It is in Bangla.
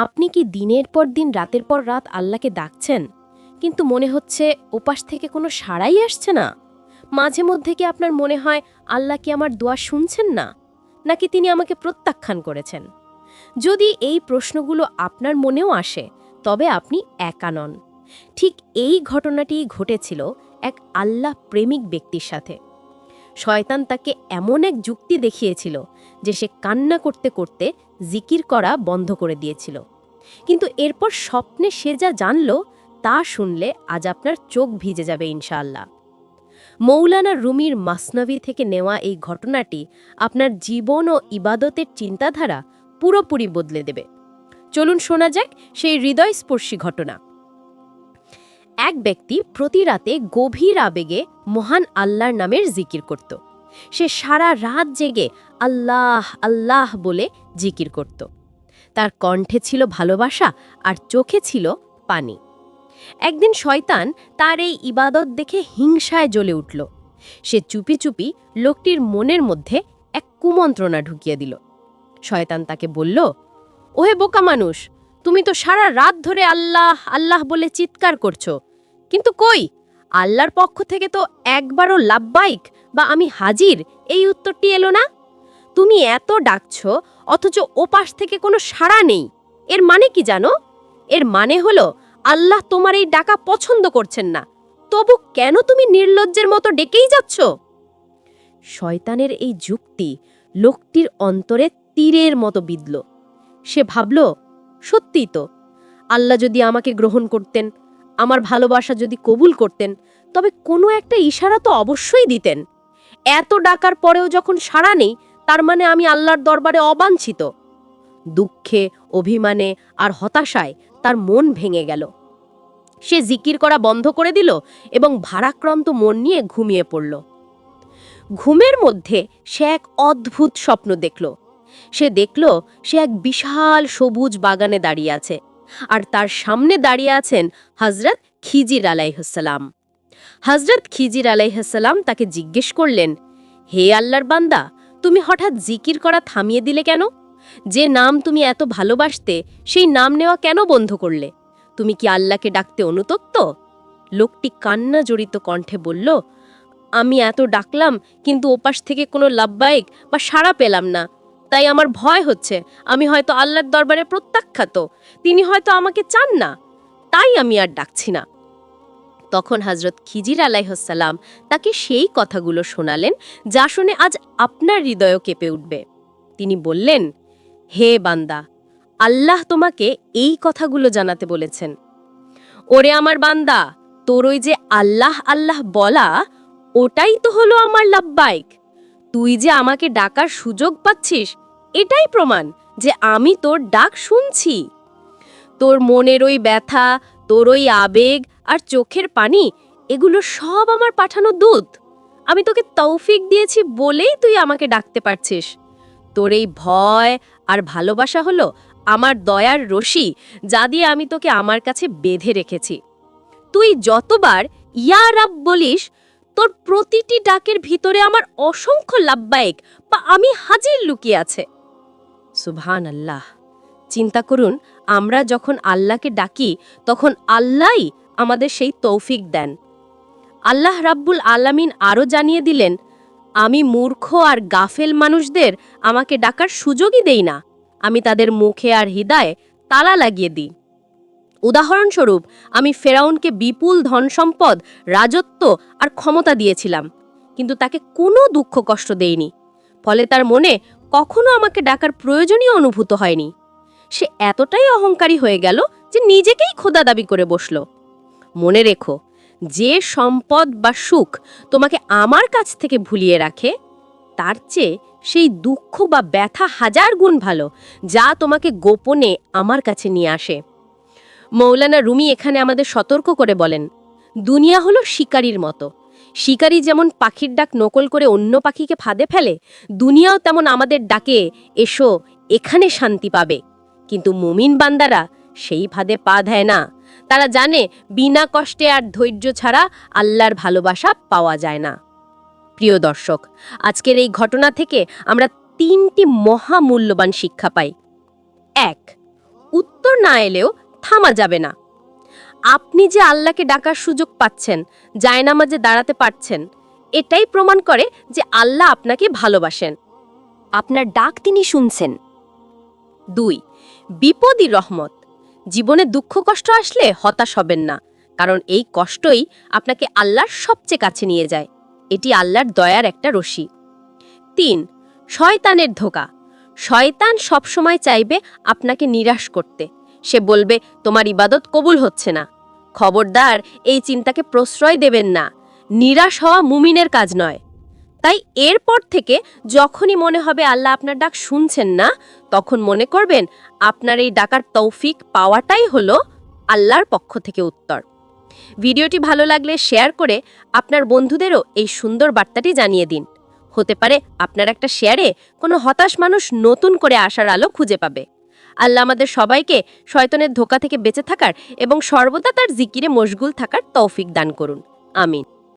আপনি কি দিনের পর দিন রাতের পর রাত আল্লাহকে ডাকছেন, কিন্তু মনে হচ্ছে ওপাশ থেকে কোনো সাড়াই আসছে না? মাঝে মধ্যে কি আপনার মনে হয় আল্লাহ কি আমার দোয়া শুনছেন না, নাকি তিনি আমাকে প্রত্যাখ্যান করেছেন? যদি এই প্রশ্নগুলো আপনার মনেও আসে, তবে আপনি একা নন। ঠিক এই ঘটনাটি ঘটেছিল এক আল্লাহ প্রেমিক ব্যক্তির সাথে। শয়তান তাকে এমন এক যুক্তি দেখিয়েছিল যে সে কান্না করতে করতে জিকির করা বন্ধ করে দিয়েছিল। কিন্তু এরপর স্বপ্নে সে যা জানল, তা শুনলে আজ আপনার চোখ ভিজে যাবে ইনশাআল্লাহ। মৌলানা রুমির মাসনবী থেকে নেওয়া এই ঘটনাটি আপনার জীবন ও ইবাদতের চিন্তাধারা পুরোপুরি বদলে দেবে। চলুন শোনা যাক সেই হৃদয়স্পর্শী ঘটনা। এক ব্যক্তি প্রতি রাতে গভীর আবেগে মহান আল্লাহর নামের জিকির করত। সে সারা রাত জেগে আল্লাহ আল্লাহ বলে জিকির করত। তার কণ্ঠে ছিল ভালোবাসা আর চোখে ছিল পানি। একদিন শয়তান তার এই ইবাদত দেখে হিংসায় জ্বলে উঠল। সে চুপি চুপি লোকটির মনের মধ্যে এক কুমন্ত্রণা ঢুকিয়ে দিল। শয়তান তাকে বলল, ওহে বোকা মানুষ, তুমি তো সারা রাত ধরে আল্লাহ আল্লাহ বলে চিৎকার করছো, কিন্তু কই আল্লাহর পক্ষ থেকে তো একবারও লাব্বাইক বা আমি হাজির এই উত্তরটি এলো না। তুমি এত ডাকছো অথচ ওপাশ থেকে কোনো সাড়া নেই। এর মানে কি জানো? এর মানে হলো আল্লাহ তোমার এই ডাকা পছন্দ করছেন না। তবু কেন তুমি নির্লজ্জের মতো ডেকেই যাচ্ছ? শয়তানের এই যুক্তি লোকটির অন্তরে তীরের মতো বিঁধল। সে ভাবল, সত্যিই তো, আল্লাহ যদি আমাকে গ্রহণ করতেন, আমার ভালোবাসা যদি কবুল করতেন, তবে কোনো একটা ইশারা তো অবশ্যই দিতেন। এত ডাকার পরেও যখন সাড়া নেই, তার মানে আমি আল্লাহর দরবারে অবাঞ্ছিত। দুঃখে, অভিমানে আর হতাশায় তার মন ভেঙে গেল। সে জিকির করা বন্ধ করে দিল এবং ভারাক্রান্ত মন নিয়ে ঘুমিয়ে পড়ল। ঘুমের মধ্যে সে এক অদ্ভুত স্বপ্ন দেখল। সে দেখল সে এক বিশাল সবুজ বাগানে দাঁড়িয়ে আছে, আর তার সামনে দাঁড়িয়ে আছেন হযরত খিজির আলাইহিসসালাম। হযরত খিজির আলাইহিসসালাম তাকে জিজ্ঞেস করলেন, হে আল্লাহর বান্দা, তুমি হঠাৎ জিকির করা থামিয়ে দিলে কেন? যে নাম তুমি এত ভালোবাসতে, সেই নাম নেওয়া কেন বন্ধ করলে? তুমি কি আল্লাহকে ডাকতে অনুতপ্ত? লোকটি কান্না জড়িত কণ্ঠে বলল, আমি এত ডাকলাম, কিন্তু ওপাশ থেকে কোনো লাব্বাইক বা সাড়া পেলাম না। তাই আমার ভয় হচ্ছে আমি হয়তো আল্লাহর দরবারে প্রত্যাখ্যাত, তিনি হয়তো আমাকে চান না, তাই আমি আর ডাকছি না। তখন হযরত খিজির আলাইহিসসালাম তাকে সেই কথাগুলো শোনালেন যা শুনে আজ আপনার হৃদয়ও কেঁপে উঠবে। তিনি বললেন, হে বান্দা, আল্লাহ তোমাকে এই কথাগুলো জানাতে বলেছেন। ওরে আমার বান্দা, তোর ওই যে আল্লাহ আল্লাহ বলা, ওটাই তো হলো আমার লাব্বাইক। তুই যে আমাকে ডাকার সুযোগ পাচ্ছিস, এটাই প্রমাণ যে আমি তোর ডাক শুনছি। তোর মনের ওই ব্যথা, তোর ওই আবেগ আর চোখের পানি, এগুলো সব আমার পাঠানো দূত। আমি তোকে তৌফিক দিয়েছি বলেই তুই আমাকে ডাকতে পারছিস। তোর এই ভয় আর ভালোবাসা হলো আমার দয়ার রশি, যা দিয়ে আমি তোকে আমার কাছে বেঁধে রেখেছি। তুই যতবার ইয়া রাব বলিস, তোর প্রতিটি ডাকের ভিতরে আমার অসংখ্য লাব্বাইক বা আমি হাজির লুকিয়ে আছে। সুবহানাল্লাহ। চিন্তা করুন, আমরা যখন আল্লাহকে ডাকি, তখন আল্লাহই আমাদের সেই তৌফিক দেন। আল্লাহ রাব্বুল আলামিন আরও জানিয়ে দিলেন, আমি মূর্খ আর গাফেল মানুষদের আমাকে ডাকার সুযোগই দেই না। আমি তাদের মুখে আর হৃদয়ে তালা লাগিয়ে দিই। উদাহরণস্বরূপ, আমি ফেরাউনকে বিপুল ধনসম্পদ, রাজত্ব আর ক্ষমতা দিয়েছিলাম, কিন্তু তাকে কোনো দুঃখ কষ্ট দেইনি। ফলে তার মনে কখনো আমাকে ডাকার প্রয়োজনই অনুভূত হয়নি। সে এতটাই অহংকারী হয়ে গেল যে নিজেকেই খোদা দাবি করে বসল। মনে রেখো, যে সম্পদ বা সুখ তোমাকে আমার কাছ থেকে ভুলিয়ে রাখে, তার চেয়ে সেই দুঃখ বা ব্যথা হাজার গুণ ভালো, যা তোমাকে গোপনে আমার কাছে নিয়ে আসে। মৌলানা রুমি এখানে আমাদের সতর্ক করে বলেন, দুনিয়া হলো শিকারীর মতো। শিকারী যেমন পাখির ডাক নকল করে অন্য পাখিকে ফাঁদে ফেলে, দুনিয়াও তেমন আমাদের ডাকে, এসো এখানে শান্তি পাবে। কিন্তু মুমিন বান্দারা সেই ফাঁদে পা দেয় না। তারা জানে বিনা কষ্টে আর ধৈর্য ছাড়া আল্লাহর ভালোবাসা পাওয়া যায় না। প্রিয় দর্শক, আজকের এই ঘটনা থেকে আমরা 3টি মহামূল্যবান শিক্ষা পাই। 1. উত্তর না এলেও থামা যাবে না। আপনি যে আল্লাহকে ডাকার সুযোগ পাচ্ছেন, জায়নামাজে দাঁড়াতে পারছেন, এটাই প্রমাণ করে যে আল্লাহ আপনাকে ভালোবাসেন। আপনার ডাক তিনি শুনছেন। 2. বিপদই রহমত। জীবনে দুঃখ কষ্ট আসলে হতাশ হবেন না, কারণ এই কষ্টই আপনাকে আল্লাহর সবচেয়ে কাছে নিয়ে যায়। এটি আল্লাহর দয়ার একটা রশি। 3. শয়তানের ধোঁকা। শয়তান সবসময় চাইবে আপনাকে নিরাশ করতে। সে বলবে তোমার ইবাদত কবুল হচ্ছে না। খবরদার, এই চিন্তাকে প্রশ্রয় দেবেন না। নিরাশ হওয়া মুমিনের কাজ নয়। তাই এরপর থেকে যখনই মনে হবে আল্লাহ আপনার ডাক শুনছেন না, তখন মনে করবেন আপনার এই ডাকার তৌফিক পাওয়াটাই হলো আল্লাহর পক্ষ থেকে উত্তর। ভিডিওটি ভালো লাগলে শেয়ার করে আপনার বন্ধুদেরও এই সুন্দর বার্তাটি জানিয়ে দিন। হতে পারে আপনার একটা শেয়ারে কোনো হতাশ মানুষ নতুন করে আসার আলো খুঁজে পাবে। আল্লাহ আমাদের সবাইকে শয়তানের ধোঁকা থেকে বেঁচে থাকার এবং সর্বদা তার জিকিরে মশগুল থাকার তৌফিক দান করুন। আমিন।